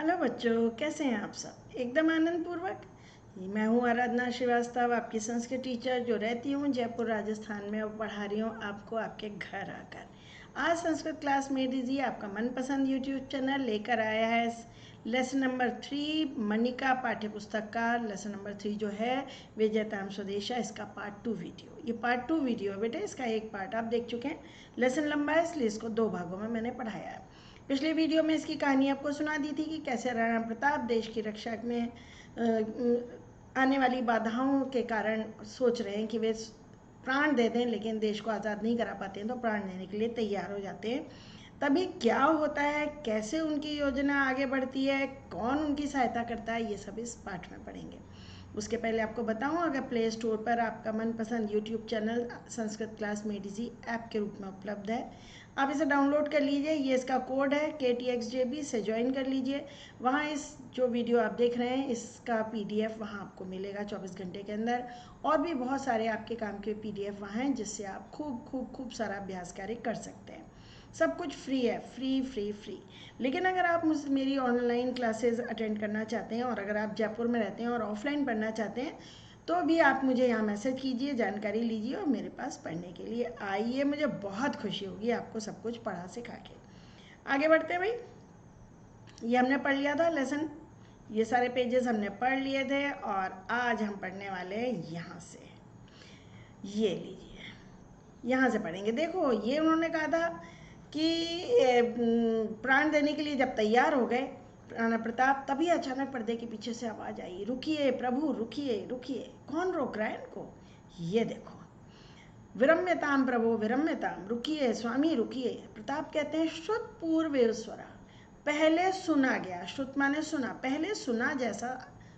Hello बच्चों, कैसे हैं आप सब? एकदम आनंद पूर्वक। मैं हूं आराधना श्रीवास्तव, आपकी संस्कृत टीचर जो रहती हूं जयपुर राजस्थान में और पढ़ा रही हूं आपको आपके घर आकर। आज संस्कृत क्लास में दीजिए आपका मनपसंद यूट्यूब चैनल लेकर आया है लेसन नंबर 3 मणिका पाठ्य पुस्तक का लेसन नंबर 3 जो है विजयताम स्वदेशा, इसका पार्ट 2 वीडियो। ये पार्ट 2 वीडियो बेटे, इसका एक पार्ट आप देख चुके हैं। लेसन लंबा है इसलिए इसको 2 भागों में मैंने पढ़ाया है। पिछले वीडियो में इसकी कहानी आपको सुना दी थी कि कैसे राणा प्रताप देश की रक्षा में आने वाली बाधाओं के कारण सोच रहे हैं कि वे प्राण दे दें, लेकिन देश को आज़ाद नहीं करा पाते हैं तो प्राण देने के लिए तैयार हो जाते हैं। तभी क्या होता है, कैसे उनकी योजना आगे बढ़ती है, कौन उनकी सहायता करता है, ये सब इस पाठ में पढ़ेंगे। उसके पहले आपको बताऊं, अगर प्ले स्टोर पर आपका मनपसंद यूट्यूब चैनल संस्कृत क्लास में डीजी ऐप के रूप में उपलब्ध है, आप इसे डाउनलोड कर लीजिए। ये इसका कोड है KTXJB से ज्वाइन कर लीजिए। वहाँ इस जो वीडियो आप देख रहे हैं इसका PDF वहाँ आपको मिलेगा 24 घंटे के अंदर। और भी बहुत सारे आपके काम के PDF वहाँ हैं जिससे आप खूब सारा अभ्यास कार्य कर सकते हैं। सब कुछ फ्री है, फ्री। लेकिन अगर आप मेरी ऑनलाइन क्लासेस अटेंड करना चाहते हैं और अगर आप जयपुर में रहते हैं और ऑफलाइन पढ़ना चाहते हैं तो भी आप मुझे यहाँ मैसेज कीजिए, जानकारी लीजिए और मेरे पास पढ़ने के लिए आइए। मुझे बहुत खुशी होगी आपको सब कुछ पढ़ा सिखा के। आगे बढ़ते हैं भाई। ये हमने पढ़ लिया था लेसन, ये सारे पेजेस हमने पढ़ लिए थे और आज हम पढ़ने वाले हैं यहाँ से। ये लीजिए, यहाँ से पढ़ेंगे। देखो, ये उन्होंने कहा था कि प्राण देने के लिए जब तैयार हो गए राणा प्रताप, तभी अचानक पर्दे के पीछे से आवाज आई, रुकिए प्रभु, रुकिए। कौन रोक रहा है इनको? ये देखो, विरम्यताम प्रभु विरम्यताम, रुकिए स्वामी रुकिए। प्रताप कहते हैं श्रुत पूर्व स्वरा, पहले सुना गया। श्रुत माने सुना, पहले सुना जैसा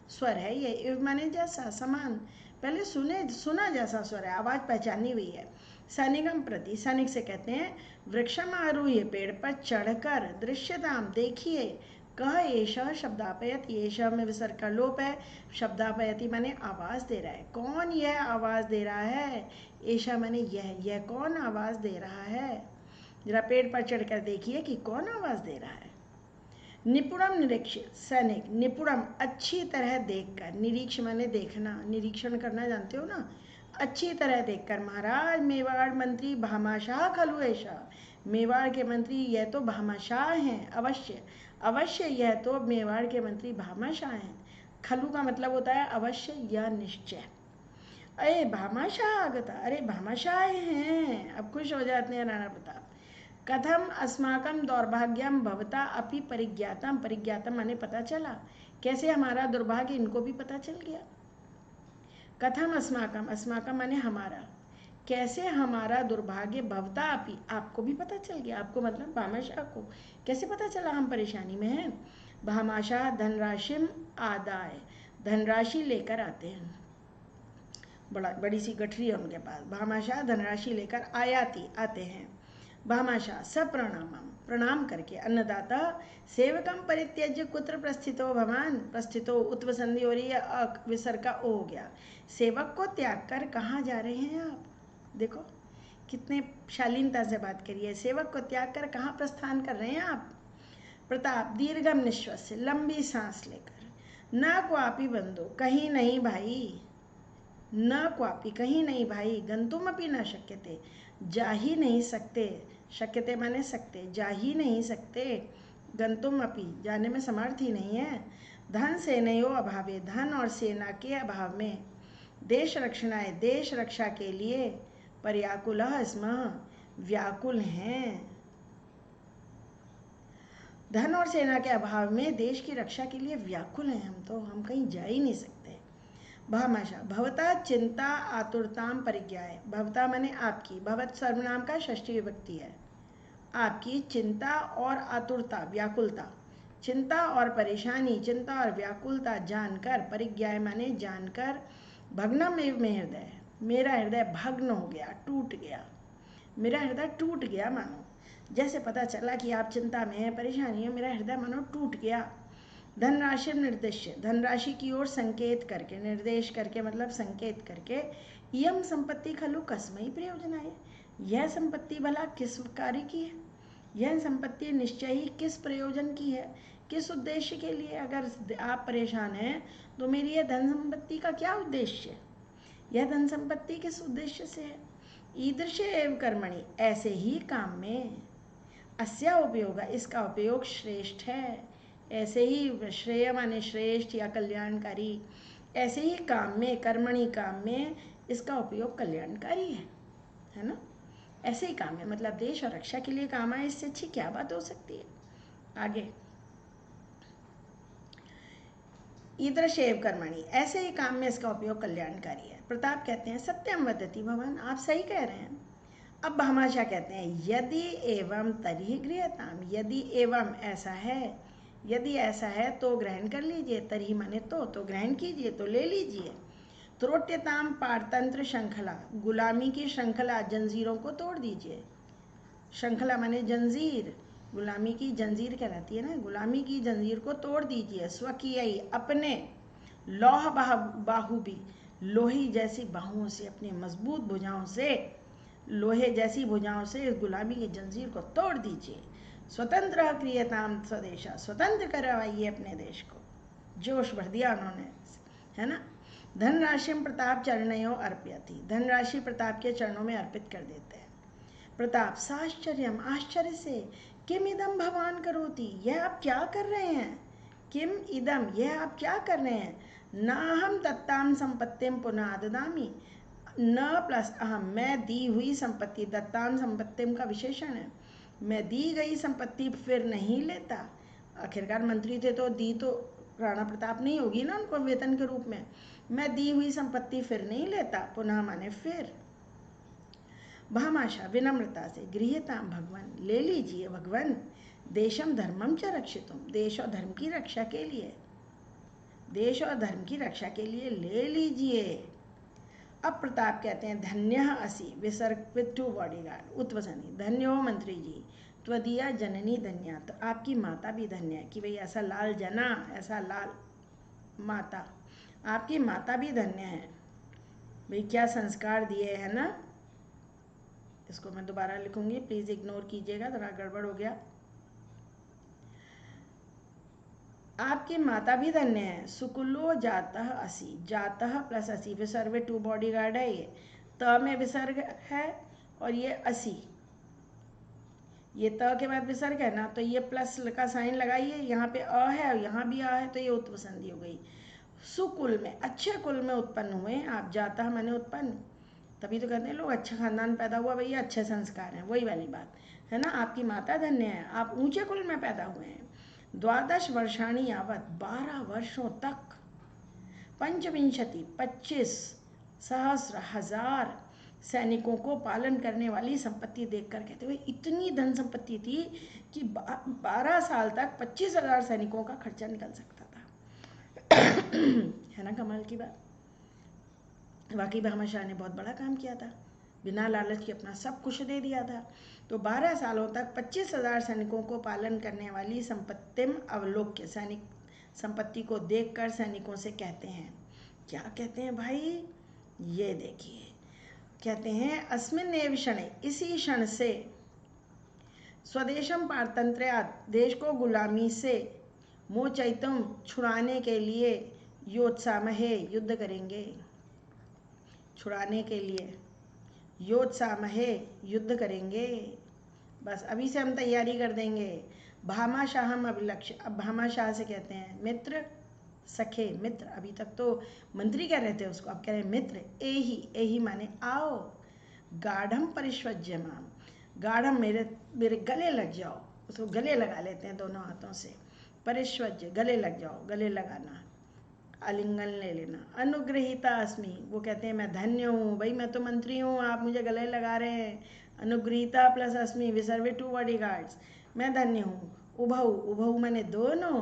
स्वर है ये। इव माने जैसा, समान, पहले सुना जैसा स्वर है, आवाज पहचानी हुई है। सैनिकम प्रति, सैनिक से कहते हैं वृक्षम आरूह्य, पेड़ पर चढ़कर, दृश्यताम देखिए, कह एषः शब्दापयति, एषः में विसर्ग का लोप है, शब्दापयति माने आवाज दे रहा है। कौन यह आवाज दे रहा है? एषः माने यह कौन आवाज दे रहा है? जरा पेड़ पर चढ़कर देखिए कि कौन आवाज दे रहा है। निपुणम निरीक्षित, सैनिक निपुणम अच्छी तरह देखकर, निरीक्ष माने देखना, निरीक्षण करना जानते हो ना, अच्छी तरह देखकर। महाराज मेवाड़ मंत्री भामाशाह खलु ऐसा, मेवाड़ के मंत्री यह तो भामाशाह हैं, अवश्य यह तो मेवाड़ के मंत्री भामाशाह हैं। खलु का मतलब होता है अवश्य या निश्चय। अरे भामाशाह आगता, अरे भामाशाह हैं। अब खुश हो जाते हैं राणा प्रताप। कथम अस्माकम दौर्भाग्यम भवता अपि परिज्ञातम, परिज्ञातम माने पता चला, कैसे हमारा दुर्भाग्य इनको भी पता चल गया। कथम अस्माकम, अस्माकम माने हमारा, कैसे हमारा दुर्भाग्य भवता अपि, आपको भी पता चल गया। आपको मतलब भामाशाह को कैसे पता चला हम परेशानी में हैं? भामाशाह धनराशिम आदाय, धनराशि लेकर आते हैं। बड़ी सी गठरी है उनके पास। भामाशाह धनराशि लेकर आते हैं। भामाशाह सप्रणामम, प्रणाम करके। अन्नदाता सेवकम परित्यज्य कुत्र प्रस्थितो भवान, प्रस्थितो उत्व संधि हो रही है, विसर्ग का ओ हो गया। सेवक को त्याग कर कहाँ जा रहे हैं आप? देखो कितने शालीनता से बात करिए। सेवक को त्याग कर कहाँ प्रस्थान कर रहे हैं आप? प्रताप दीर्घम निश्वास से, लंबी सांस लेकर, न क्वापि बंधु, कहीं नहीं भाई, न क्वापि कहीं नहीं भाई, गंतुम अपि न शक्यते, जा ही नहीं सकते, शक्यते माने सकते, जा ही नहीं सकते, गंतुम अपि जाने में समर्थ ही नहीं है। धन सेनयो अभावे, धन और सेना के अभाव में, देश रक्षणाय, देश रक्षा के लिए, पर्याकुलः स्मः, व्याकुल हैं। धन और सेना के अभाव में देश की रक्षा के लिए व्याकुल हैं हम कहीं जा ही नहीं सकते। भामाशाह भवता चिंता आतुरताम परिज्ञाय, भवता माने आपकी, भवत सर्वनाम का षष्ठी विभक्ति है। आपकी चिंता और आतुरता, व्याकुलता, चिंता और परेशानी, चिंता और व्याकुलता जानकर, परिज्ञाय माने जानकर, भग्नम एव में हृदय, मेरा हृदय भग्न हो गया, टूट गया, मेरा हृदय टूट गया। मानो जैसे पता चला कि आप चिंता में हैं, परेशानी है, मेरा हृदय मानो टूट गया। धनराशि निर्देश्य, धनराशि की ओर संकेत करके, निर्देश करके मतलब संकेत करके। यम संपत्ति खलु कस्मई प्रयोजनाय, यह संपत्ति भला किस कार्य की है? यह संपत्ति निश्चय ही किस प्रयोजन की है, किस उद्देश्य के लिए। अगर आप परेशान हैं तो मेरी यह धन संपत्ति का क्या उद्देश्य है, यह धन संपत्ति किस उद्देश्य से है। ईदृशे एव कर्मणि, ऐसे ही काम में, अस्या उपयोग, इसका उपयोग श्रेष्ठ है। ऐसे ही, श्रेय माने श्रेष्ठ या कल्याणकारी, ऐसे ही काम में, कर्मणि काम में इसका उपयोग कल्याणकारी है ना। ऐसे ही काम है, मतलब देश और रक्षा के लिए काम आए, इससे अच्छी क्या बात हो सकती है। आगे, ईदृशेव कर्मणि, ऐसे ही काम में इसका उपयोग कल्याणकारी है। प्रताप कहते हैं सत्यम वदति भवान, आप सही कह रहे हैं। अब भामाशाह कहते हैं यदि एवं तर्हि गृह्यताम, यदि एवं ऐसा है, यदि ऐसा है तो ग्रहण कर लीजिए, तर्हि माने तो ग्रहण कीजिए, तो ले लीजिए। त्रोट्यताम पारतंत्र श्रृंखला, गुलामी की श्रृंखला, जंजीरों को तोड़ दीजिए। श्रृंखला माने जंजीर, गुलामी की जंजीर कहलाती है ना, गुलामी की जंजीर को तोड़ दीजिए। स्वकीय, अपने, लौह बाहु भी, लोही जैसी बाहुओं से, अपनी मजबूत भुजाओं से, लोहे जैसी भुजाओं से इस गुलामी की जंजीर को तोड़ दीजिए। स्वतंत्र क्रियताम स्वदेशा, स्वतंत्र करवाइए अपने देश को। जोश भर दिया उन्होंने, है ना। धनराशि प्रताप चरणयों अर्प्यति, धनराशि प्रताप के चरणों में अर्पित कर देते हैं। प्रताप साश्चर्यम, आश्चर्य से, किम इदम भगवान करोति, यह आप क्या कर रहे हैं। किम इदम, यह आप क्या कर रहे हैं। न हम दत्ताम संपत्तिम पुनः ददामी, न प्लस अहम, मैं दी हुई संपत्ति, दत्ताम संपत्तिम का विशेषण है, मैं दी गई संपत्ति फिर नहीं लेता। आखिरकार मंत्री थे तो दी तो राणा प्रताप नहीं होगी ना उनको वेतन के रूप में। मैं दी हुई संपत्ति फिर नहीं लेता, पुनः माने फिर। भामाशा विनम्रता से, गृह्यताम भगवान, ले लीजिए भगवान। देशम धर्मम च रक्षितुम, देश और धर्म की रक्षा के लिए, देश और धर्म की रक्षा के लिए ले लीजिए। अब प्रताप कहते हैं धन्य असि, विसर्ग विथ टू बॉडीगार्ड, उत्वसनी, धन्य हो मंत्री जी, त्वदीया जननी धन्या, तो आपकी माता भी धन्य है कि भाई ऐसा लाल जना, ऐसा लाल माता, आपकी माता भी धन्य है। भाई क्या संस्कार दिए है ना। इसको मैं दोबारा लिखूंगी, प्लीज इग्नोर कीजिएगा, थोड़ा गड़बड़ हो गया। आपकी माता भी धन्य है। सुकुलो जातः असि, जातः प्लस असि, विसर्ग टू बॉडी गार्ड है ये, त में विसर्ग है और ये असि, ये त के बाद विसर्ग है ना, तो ये प्लस का साइन लगाइए, यहाँ पे अ है और यहाँ भी अ है, तो ये उत्पसंधि हो गई। सुकुल में, अच्छे कुल में उत्पन्न हुए आप, जातः माने उत्पन्न, तभी तो कहते हैं लोग अच्छे खानदान पैदा हुआ, भैया अच्छे संस्कार हैं, वही वाली बात है ना। आपकी माता धन्य है, आप ऊंचे कुल में पैदा हुए हैं। 12 वर्षाणी यावत, 12 वर्षों तक। पंचविंशति, 25 सहस्र, हजार सैनिकों को पालन करने वाली संपत्ति देखकर कहते हुए, इतनी धन संपत्ति थी कि 12 साल तक 25,000 सैनिकों का खर्चा निकल सकता था। है ना कमाल की बात। वाकई भामाशाह ने बहुत बड़ा काम किया था, बिना लालच के अपना सब कुछ दे दिया था। तो 12 सालों तक 25,000 सैनिकों को पालन करने वाली संपत्तिम अवलोक्य, सैनिक संपत्ति को देखकर सैनिकों से कहते हैं, क्या कहते हैं भाई, ये देखिए, कहते हैं अस्मिन् एव क्षणे, इसी क्षण से, स्वदेशम पारतंत्र्यात्, देश को गुलामी से, मोचयितुम, छुड़ाने के लिए, योत्सामहे, युद्ध करेंगे, छुड़ाने के लिए, योत्सामहे, युद्ध करेंगे, बस अभी से हम तैयारी कर देंगे। भामाशाह हम अभिलक्ष्य, अब भामाशाह से कहते हैं मित्र, सखे, मित्र, अभी तक तो मंत्री कह रहे थे उसको, अब कह रहे हैं मित्र। एही, एही माने आओ, गाढ़म परिष्वज्यमाम, गाढ़म मेरे गले लग जाओ, उसको गले लगा लेते हैं दोनों हाथों से, परिष्वज्य गले लग जाओ, गले लगाना, आलिंगन ले लेना। अनुग्रहीता अस्मि, वो कहते हैं मैं धन्य हूँ, भाई मैं तो मंत्री हूँ, आप मुझे गले लगा रहे हैं। अनुग्रहीता प्लस अस्मि, विसर्वे टू बॉडी गार्ड्स, मैं धन्य हूँ। उभऊ, उभऊ मैंने दोनों,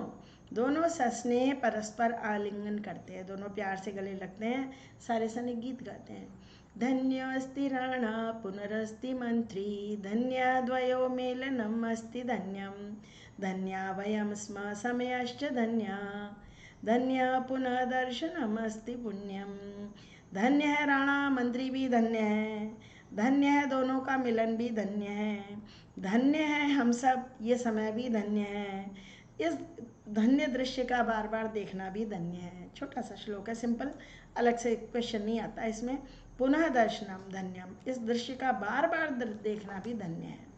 दोनों सस्नेह परस्पर आलिंगन करते हैं, दोनों प्यार से गले लगते हैं। सारे सैनिक गीत गाते हैं, धन्योऽस्ति राणा पुनरस्ति मंत्री, धन्याद्वयो मेलनम अस्ति धन्यम, धन्या वयं स्म समयश्च धन्या, धन्य पुनः दर्शनम अस्ति पुण्यम। धन्य है राणा, मंत्री भी धन्य है, धन्य है दोनों का मिलन भी धन्य है, धन्य है हम सब, ये समय भी धन्य है, इस धन्य दृश्य का बार बार देखना भी धन्य है। छोटा सा श्लोक है, सिंपल, अलग से क्वेश्चन नहीं आता इसमें। पुनः दर्शनम धन्यम, इस दृश्य का बार बार देखना भी धन्य है।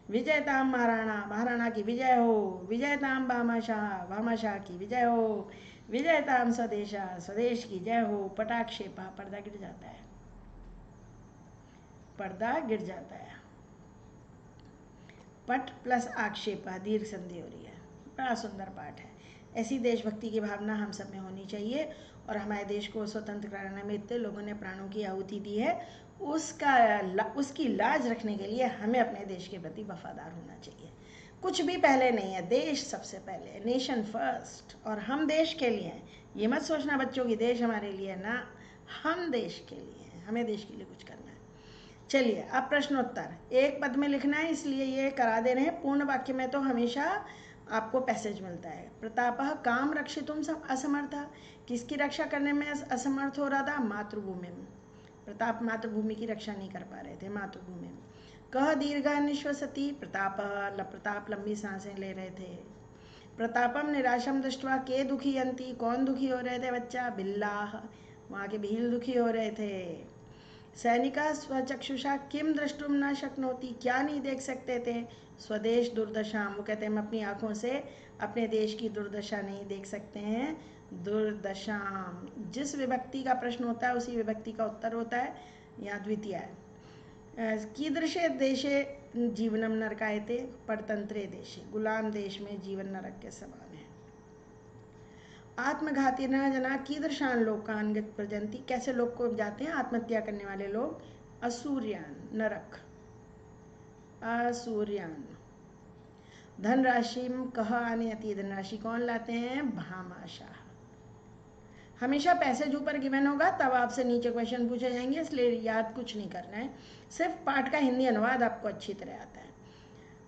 विजयताम महाराणा, महाराणा की विजय हो, विजयताम भामाशाह, भामाशाह की विजय हो, विजयताम स्वदेशा, स्वदेश की जय हो। पटाक्षेपा, पर्दा गिर जाता है, पर्दा गिर जाता है। पट प्लस आक्षेपा, दीर्घ संधि हो रही है। बड़ा सुंदर पाठ है। ऐसी देशभक्ति की भावना हम सब में होनी चाहिए और हमारे देश को स्वतंत्र कराने में इतने लोगों ने प्राणों की आहुति दी है, उसकी लाज रखने के लिए हमें अपने देश के प्रति वफादार होना चाहिए। कुछ भी पहले नहीं है, देश सबसे पहले, नेशन फर्स्ट। और हम देश के लिए हैं, ये मत सोचना बच्चों की देश हमारे लिए ना, हम देश के लिए हैं, हमें देश के लिए कुछ करना है। चलिए अब प्रश्नोत्तर, एक पद में लिखना है इसलिए ये करा दे रहे हैं। पूर्ण वाक्य में तो हमेशा आपको पैसेज मिलता है। प्रतापः काम रक्षितुम असमर्था, किसकी रक्षा करने में असमर्थ हो रहा था? मातृभूमि में। प्रताप मातृभूमि की रक्षा नहीं कर पा रहे थे, मातृभूमि में। कह दीर्घ निश्वसति, प्रताप लंबी सांसें ले रहे थे। प्रतापम निराशम दृष्टवा के दुखी अंती, कौन दुखी हो रहे थे बच्चा? बिल्लाह, वहाँ के भील दुखी हो रहे थे। सैनिका स्वचक्षुषा किम द्रष्टुम न शक्नोति, क्या नहीं देख सकते थे? स्वदेश दुर्दशा, वो कहते हैं हम अपनी आँखों से अपने देश की दुर्दशा नहीं देख सकते हैं। दुर्दशा, जिस विभक्ति का प्रश्न होता है उसी विभक्ति का उत्तर होता है। यहाँ द्वितीय है। कीदृशे देशे जीवनम नरकायते, परतंत्रे देशे, गुलाम देश में जीवन नरक के समान है। आत्मघाती न जना कीदृशान लोकान प्रजंती, कैसे लोग को जाते हैं आत्महत्या करने वाले लोग? असूर्यान, नरक, असूर्यान। धनराशि कह आनयति, धनराशि कौन लाते हैं? भामाशाह। हमेशा पैसेज ऊपर गिवन होगा, तब आपसे नीचे क्वेश्चन पूछे जाएंगे, इसलिए याद कुछ नहीं करना है, सिर्फ पाठ का हिंदी अनुवाद आपको अच्छी तरह आता है।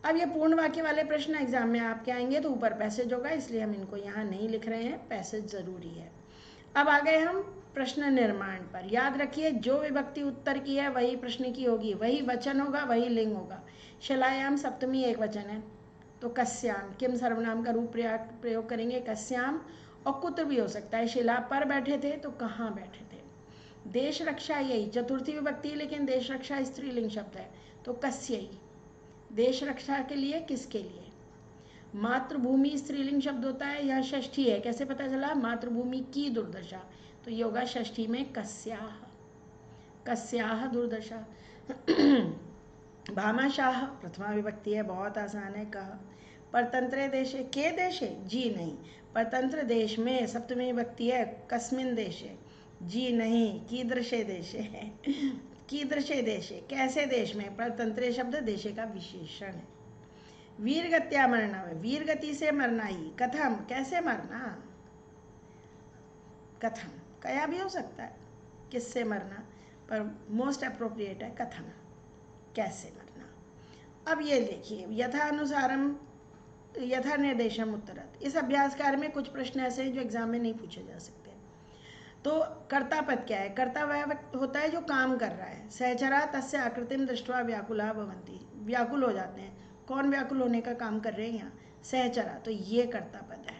अब ये पूर्ण वाक्य वाले प्रश्न एग्जाम में आपके आएंगे तो ऊपर पैसेज होगा, इसलिए हम इनको यहाँ नहीं लिख रहे हैं, पैसेज जरूरी है। अब आ गए हम प्रश्न निर्माण पर। याद रखिए, जो विभक्ति उत्तर की है वही प्रश्न की होगी, वही वचन होगा, वही लिंग होगा। शिलायाम सप्तमी एक वचन है तो कस्याम, किम सर्वनाम का रूप प्रयोग करेंगे कस्याम। और कुत्र भी हो सकता है, शिला पर बैठे थे तो कहाँ बैठे थे। देश रक्षा, यही चतुर्थी विभक्ति, लेकिन देश रक्षा स्त्रीलिंग शब्द है तो कस्यई, देश रक्षा के लिए, किसके लिए? मातृभूमि स्त्रीलिंग शब्द होता है, यह षष्ठी है, कैसे पता चला? मातृभूमि की दुर्दशा, तो ये होगा षष्ठी में कस्याह, कस्याह दुर्दशा। भामाशाह प्रथमा विभक्ति है, बहुत आसान है। कहा परतंत्र देशे, के देशे, जी नहीं, परतंत्र देश में सप्तमी विभक्ति है, कस्मिन देशे, जी नहीं, कीदृशे देशे है, कीदृशे देशे, कैसे देश में। परतंत्रे शब्द देशे का विशेषण है। वीर गत्या मरना, वीर गति से मरना ही। कथम, कैसे मरना? कथम, कया भी हो सकता है, किससे मरना, पर मोस्ट अप्रोप्रिएट है कथम, कैसे मरना। अब ये देखिए, यथानुसारम यथा निर्देशम उत्तरत, इस अभ्यास कार्य में कुछ प्रश्न ऐसे हैं जो एग्जाम में नहीं पूछे जा सकते। तो कर्ता पद क्या है? कर्ता वह होता है जो काम कर रहा है। सहचरा तस्य आकृतिम दृष्ट्वा व्याकुला भवन्ति, व्याकुल हो जाते हैं। कौन व्याकुल होने का काम कर रहे हैं यहाँ? सहचरा, तो ये कर्ता पद है।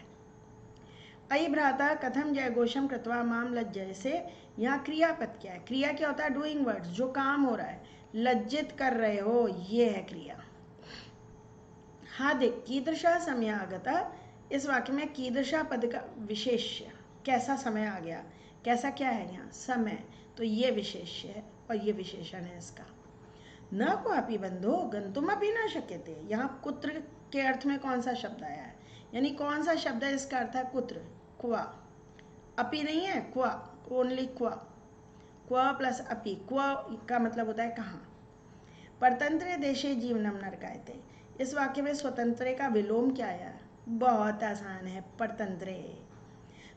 अयि भ्राता कथम जयघोषम कृत्वा माम लज्जय, से यहाँ क्रियापद क्या है? क्रिया क्या होता है? डूइंग वर्ड्स, जो काम हो रहा है, लज्जित कर रहे हो, ये है क्रिया। हाँ देख, कीदृशा समय आगता, इस वाक्य में कीदृशा पद का विशेष्य, कैसा समय आ गया, कैसा क्या है यहाँ? समय, तो ये विशेष्य है और ये विशेषण है इसका। न क्वापि बंधो गंतुम अपि न शक्यते, यहाँ कुत्र के अर्थ में कौन सा शब्द आया है, यानी कौन सा शब्द है इसका अर्थ है कुत्र, क्वा। अपि नहीं है, क्वा, ओनली क्वा, क्वा प्लस अपि, क्वा का मतलब होता है कहाँ। परतंत्रे देशे जीवनम नरकायते, इस वाक्य में स्वतंत्र का विलोम क्या आया? बहुत आसान है, परतंत्रे।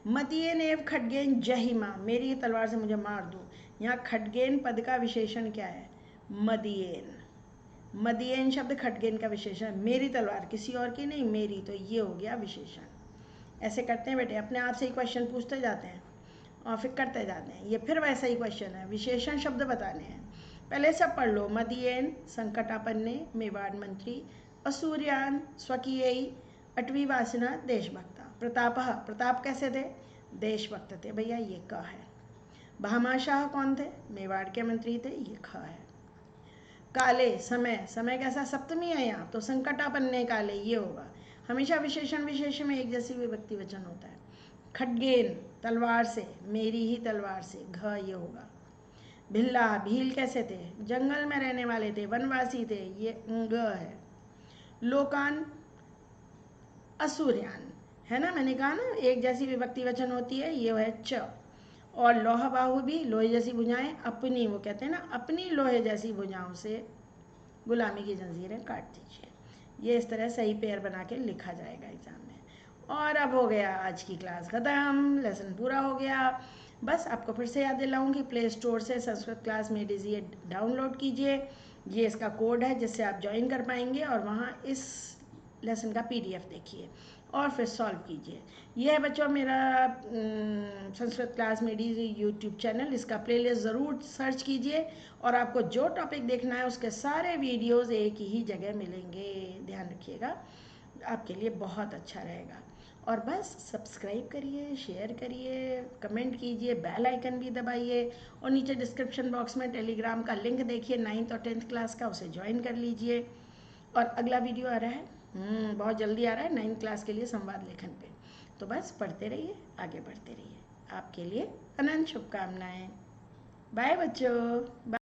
मतियेन एव खड्गेन जहिमा, मेरी तलवार से मुझे मार दो, यहाँ खड्गेन पद का विशेषण क्या है? मदियेन। मदियेन शब्द खड्गेन का विशेषण, मेरी तलवार, किसी और की नहीं, मेरी, तो ये हो गया विशेषण। ऐसे करते हैं बेटे, अपने आप से ही क्वेश्चन पूछते जाते हैं और फिर करते जाते हैं। ये फिर वैसा ही क्वेश्चन है, विशेषण शब्द बताने हैं। पहले सब पढ़ लो। मदीयेन संकटापन्ने मेवाड़ मंत्री, असूर्यान स्वकीयई अटवी वासिना देशभक्ता। प्रतापः, प्रताप कैसे थे? देशभक्त थे। भैया ये क है। भामाशाह कौन थे? मेवाड़ के मंत्री थे, ये ख है। काले, समय, समय कैसा? सप्तमी है यहाँ तो संकटापन्ने काले ये होगा। हमेशा विशेषण विशेषण में एक जैसी विभक्ति वचन होता है। खड्गेन, तलवार से, मेरी ही तलवार से, घ ये होगा। भिल्ला, भील कैसे थे? जंगल में रहने वाले थे, वनवासी थे, ये ग है। लोकान, असूर्यान, है ना, मैंने कहा ना एक जैसी विभक्ति वचन होती है, ये है च। और लोह बाहु भी, लोहे जैसी भुजाएं, अपनी, वो कहते हैं ना अपनी लोहे जैसी भुजाओं से गुलामी की जंजीरें काट दीजिए। ये इस तरह सही पेयर बना के लिखा जाएगा एग्जाम में। और अब हो गया आज की क्लास ख़त्म, लेसन पूरा हो गया। बस आपको फिर से याद दिलाऊंगी, प्ले स्टोर से संस्कृत क्लास मेडिज ये डाउनलोड कीजिए। ये इसका कोड है जिससे आप ज्वाइन कर पाएंगे और वहाँ इस लेसन का पीडीएफ देखिए और फिर सॉल्व कीजिए। यह है बच्चों मेरा संस्कृत क्लास मेडीज यूट्यूब चैनल, इसका प्लेलिस्ट ज़रूर सर्च कीजिए और आपको जो टॉपिक देखना है उसके सारे वीडियोस एक ही जगह मिलेंगे। ध्यान रखिएगा, आपके लिए बहुत अच्छा रहेगा। और बस सब्सक्राइब करिए, शेयर करिए, कमेंट कीजिए, बेल आइकन भी दबाइए और नीचे डिस्क्रिप्शन बॉक्स में टेलीग्राम का लिंक देखिए 9th और 10th क्लास का, उसे ज्वाइन कर लीजिए। और अगला वीडियो आ रहा है, बहुत जल्दी आ रहा है 9th क्लास के लिए संवाद लेखन पे। तो बस पढ़ते रहिए, आगे बढ़ते रहिए। आपके लिए अनंत शुभकामनाएं। बाय बच्चों।